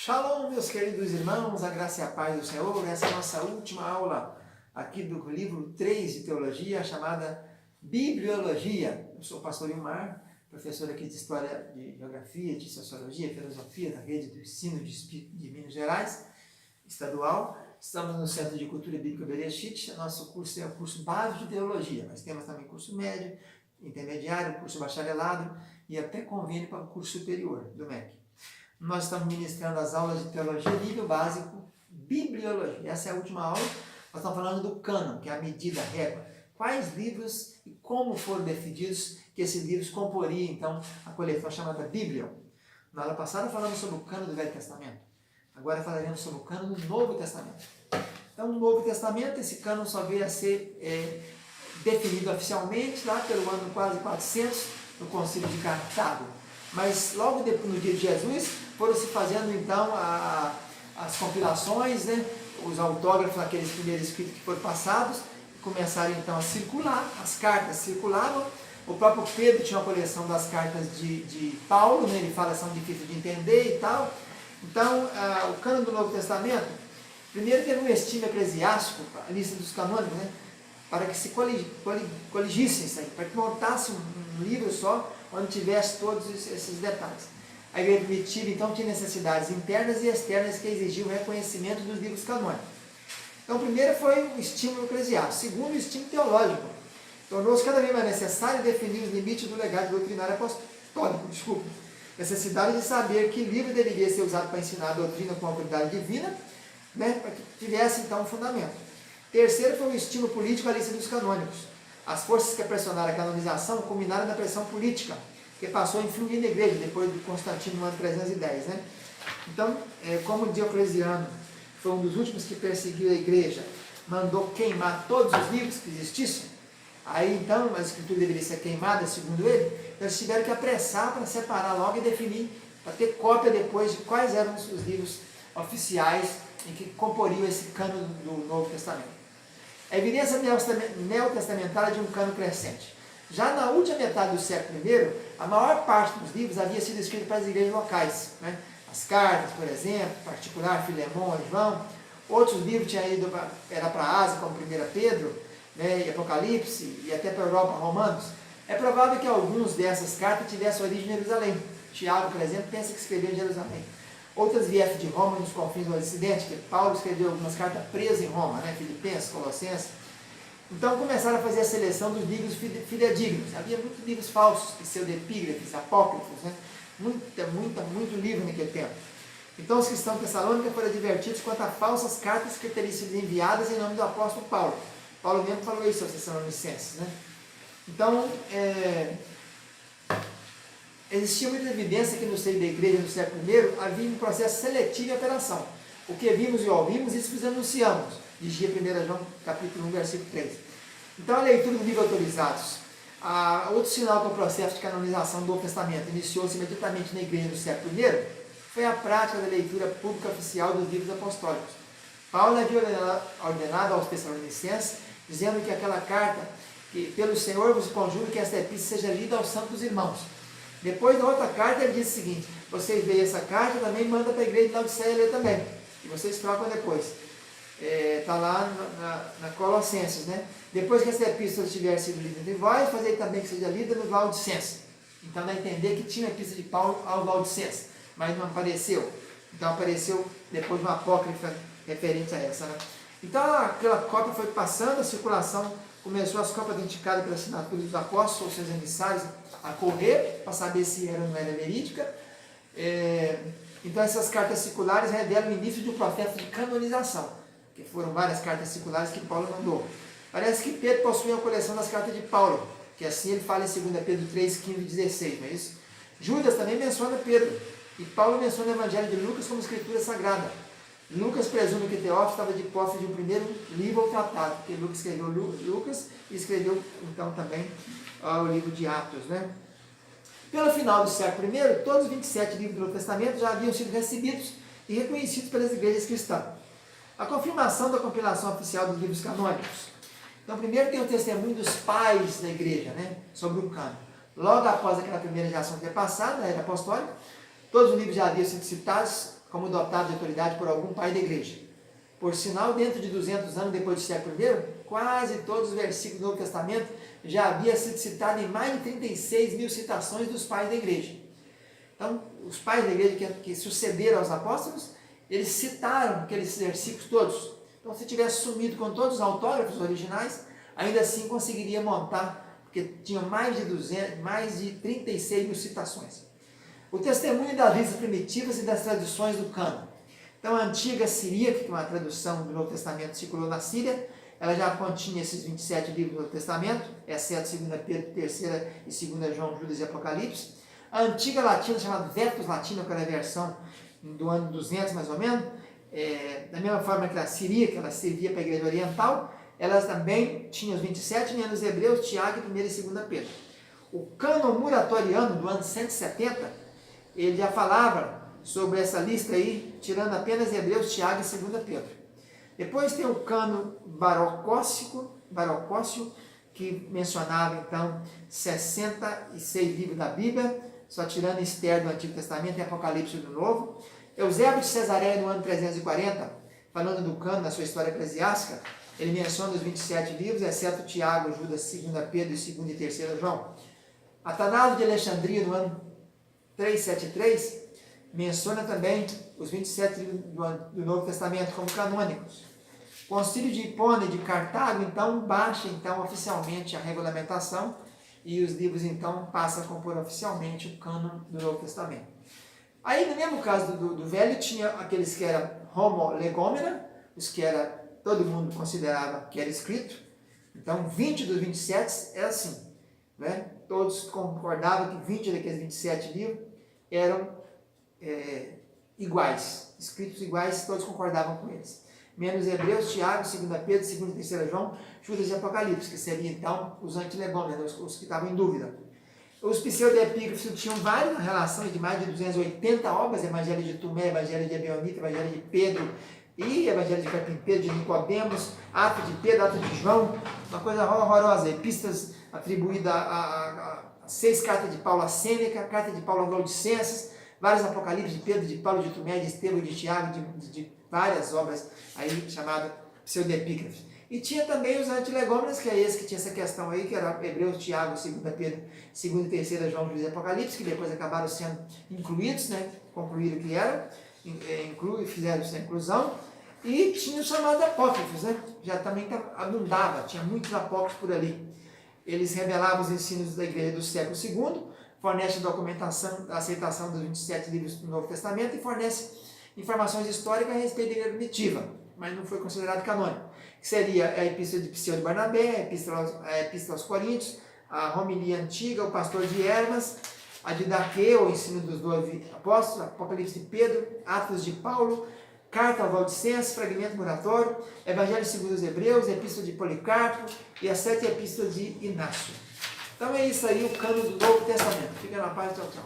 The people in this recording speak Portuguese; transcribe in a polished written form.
Shalom, meus queridos irmãos, a graça e a paz do Senhor. Essa é a nossa última aula aqui do livro 3 de Teologia, chamada Bibliologia. Eu sou o pastor Ilmar, professor aqui de História, de Geografia, de Sociologia e Filosofia da Rede do Ensino de Minas Gerais, estadual. Estamos no Centro de Cultura Bíblica Bereshit. Nosso curso é o curso básico de Teologia, mas temos também curso médio, intermediário, curso bacharelado e até convênio para o curso superior do MEC. Nós estamos ministrando as aulas de teologia, nível básico, bibliologia. Essa é a última aula. Nós estamos falando do cânon, que é a medida, a régua. Quais livros e como foram definidos que esses livros comporiam, então, a coleção chamada Bíblia. Na aula passada falamos sobre o cânon do Velho Testamento. Agora falaremos sobre o cânon do Novo Testamento. Então, no Novo Testamento, esse cânon só veio a ser definido oficialmente lá pelo ano quase 400, no Concílio de Cartago. Mas logo depois, no dia de Jesus, foram se fazendo então as compilações, né? Os autógrafos naqueles primeiros escritos que foram passados, começaram então a circular, as cartas circulavam. O próprio Pedro tinha uma coleção das cartas de Paulo, né? Ele fala que são difíceis de entender e tal. Então, o cânon do Novo Testamento, primeiro teve um estime eclesiástico, a lista dos canônicos, né? Para que se coligissem isso aí, para que montasse um livro só, onde tivesse todos esses detalhes. A igreja primitiva, então, tinha necessidades internas e externas que exigiam o reconhecimento dos livros canônicos. Então, primeiro foi o estímulo eclesiástico. Segundo, o estímulo teológico. Tornou-se cada vez mais necessário definir os limites do legado doutrinário apostólico. Necessidade de saber que livro deveria ser usado para ensinar a doutrina com autoridade divina, né, para que tivesse, então, um fundamento. Terceiro foi o estímulo político à lista dos canônicos. As forças que pressionaram a canonização culminaram na pressão política, que passou a influir na igreja, depois de Constantino, no ano 310. Né? Então, como Diocleciano foi um dos últimos que perseguiu a igreja, mandou queimar todos os livros que existissem, aí então a escritura deveria ser queimada, segundo ele, então eles tiveram que apressar para separar logo e definir, para ter cópia depois de quais eram os livros oficiais em que comporiam esse cânon do Novo Testamento. A evidência neotestamentária de um cânon crescente. Já na última metade do século I, a maior parte dos livros havia sido escrita para as igrejas locais. Né? As cartas, por exemplo, particular, Filemão, João. Outros livros tinham ido para a Ásia, como 1 Pedro, né, e Apocalipse, e até para a Europa, Romanos. É provável que alguns dessas cartas tivessem origem em Jerusalém. Tiago, por exemplo, pensa que escreveu em Jerusalém. Outras vieram de Roma, nos confins do Ocidente, que Paulo escreveu algumas cartas presas em Roma, né? Filipenses, Colossenses. Então começaram a fazer a seleção dos livros fidedignos. Havia muitos livros falsos, pseudepígrafes, apócrifos, né? Muito livro naquele tempo. Então os cristãos tessalônicos foram advertidos quanto a falsas cartas que teriam sido enviadas em nome do apóstolo Paulo. Paulo mesmo falou isso aos Tessalonicenses, né? Então, existia muita evidência que no seio da igreja no século I havia um processo seletivo de operação. O que vimos e ouvimos, isso nos anunciamos. Dizia 1 João capítulo 1, versículo 3. Então a leitura do livro autorizados. Outro sinal que o processo de canonização do Novo Testamento iniciou-se imediatamente na igreja no século I foi a prática da leitura pública oficial dos livros apostólicos. Paulo havia ordenado aos Tessalonicenses, dizendo que aquela carta, que pelo Senhor vos conjuro que esta epístola seja lida aos santos irmãos. Depois, na outra carta, ele diz o seguinte: vocês veem essa carta, também manda para a igreja de Laodiceia ler também. E vocês trocam depois. Está lá na Colossenses, né? Depois que essa epístola tiver sido lida entre vós, fazei também que seja lida nos Laodicenses. Então, dá a entender que tinha a epístola de Paulo aos Laodicenses, mas não apareceu. Então, apareceu depois uma apócrifa referente a essa, né? Então, aquela cópia foi passando, a circulação começou, as cópias autenticadas pela assinatura dos apóstolos, ou seus emissários, a correr, para saber se era ou não era verídica. Então, essas cartas circulares revelam o início de um processo de canonização, que foram várias cartas circulares que Paulo mandou. Parece que Pedro possuía uma coleção das cartas de Paulo, que assim ele fala em 2 Pedro 3, 15 e 16, não é isso? Judas também menciona Pedro, e Paulo menciona o Evangelho de Lucas como escritura sagrada. Lucas presume que Teófilo estava de posse de um primeiro livro ou tratado, porque Lucas escreveu Lucas e escreveu então também o livro de Atos, né? Pelo final do século I, todos os 27 livros do Novo Testamento já haviam sido recebidos e reconhecidos pelas igrejas cristãs. A confirmação da compilação oficial dos livros canônicos. Então, primeiro tem o testemunho dos pais da igreja, né, sobre o cânon. Logo após aquela primeira geração ter passado, a era apostólica, todos os livros já haviam sido citados como dotado de autoridade por algum pai da igreja. Por sinal, dentro de 200 anos depois do século I, quase todos os versículos do Novo Testamento já havia sido citado em mais de 36 mil citações dos pais da igreja. Então, os pais da igreja que sucederam aos apóstolos, eles citaram aqueles versículos todos. Então, se tivesse sumido com todos os autógrafos originais, ainda assim conseguiria montar, porque tinham mais de 36 mil citações. O testemunho das listas primitivas e das traduções do cânon. Então, a antiga siríaca, que é uma tradução do Novo Testamento, circulou na Síria, ela já continha esses 27 livros do Novo Testamento, exceto 2 Pedro, 3 e 2 João, Judas e Apocalipse. A antiga latina, chamada Vetus Latina, que era a versão do ano 200 mais ou menos, da mesma forma que a siríaca, ela servia para a igreja oriental, elas também tinham os 27, menos Hebreus, Tiago e 1 e 2 Pedro. O cânon muratoriano do ano 170, ele já falava sobre essa lista aí, tirando apenas Hebreus, Tiago e 2 Pedro. Depois tem o cânon barocócio, que mencionava então 66 livros da Bíblia, só tirando Esther do Antigo Testamento e Apocalipse do Novo. Eusébio de Cesareia, no ano 340, falando do cânon na sua história eclesiástica, ele menciona os 27 livros, exceto Tiago, Judas, 2 Pedro e 2 e 3 João. Atanásio de Alexandria, no ano 373, menciona também os 27 livros do Novo Testamento como canônicos. O Concílio de Hipona e de Cartago, então, baixa oficialmente a regulamentação e os livros, então, passam a compor oficialmente o cânon do Novo Testamento. Aí, no mesmo caso do Velho, tinha aqueles que eram homo legomena, os que todo mundo considerava que era escrito. Então, 20 dos 27 era assim, né? Todos concordavam que 20 daqueles 27 livros eram iguais, escritos iguais, todos concordavam com eles. Menos Hebreus, Tiago, 2 Pedro, 2 e 3 João, Judas e Apocalipse, que seriam então os antilegômenos, os que estavam em dúvida. Os pseudoepígrafos tinham várias relações de mais de 280 obras, Evangelho de Tomé, Evangelho de Ebeonita, Evangelho de Pedro e Evangelho de Carpinteiro, de Nicodemos, Atos de Pedro, Atos de João, uma coisa horrorosa, epístolas atribuídas a 6 cartas de Paulo a Sêneca, carta de Paulo a Laodicenses, vários Apocalipse de Pedro, de Paulo, de Tomé, de Estevão, de Tiago, de várias obras aí chamadas pseudoepígrafos. E tinha também os antilegômenos, que é esse que tinha essa questão aí, que era Hebreus, Tiago, 2 Pedro, 2 e 3 João, Judas e Apocalipse, que depois acabaram sendo incluídos, né? Concluíram que eram, fizeram essa inclusão. E tinha os chamados apócrifos, né? Já também abundava, tinha muitos apócrifos por ali. Eles revelavam os ensinos da igreja do século II, fornece documentação da aceitação dos 27 livros do Novo Testamento e fornece informações históricas a respeito da igreja primitiva, mas não foi considerado canônico. Que seria a Epístola de Pseu de Barnabé, a Epístola aos Coríntios, a Homilia Antiga, o Pastor de Hermas, a Didaquê, o Ensino dos 12 Apóstolos, Apocalipse de Pedro, Atos de Paulo, Carta ao Laodicenses, Fragmento Muratório, Evangelho segundo os Hebreus, Epístola de Policarpo e as 7 Epístolas de Inácio. Então é isso aí, o cânon do Novo Testamento. Fica na paz, tchau, tchau.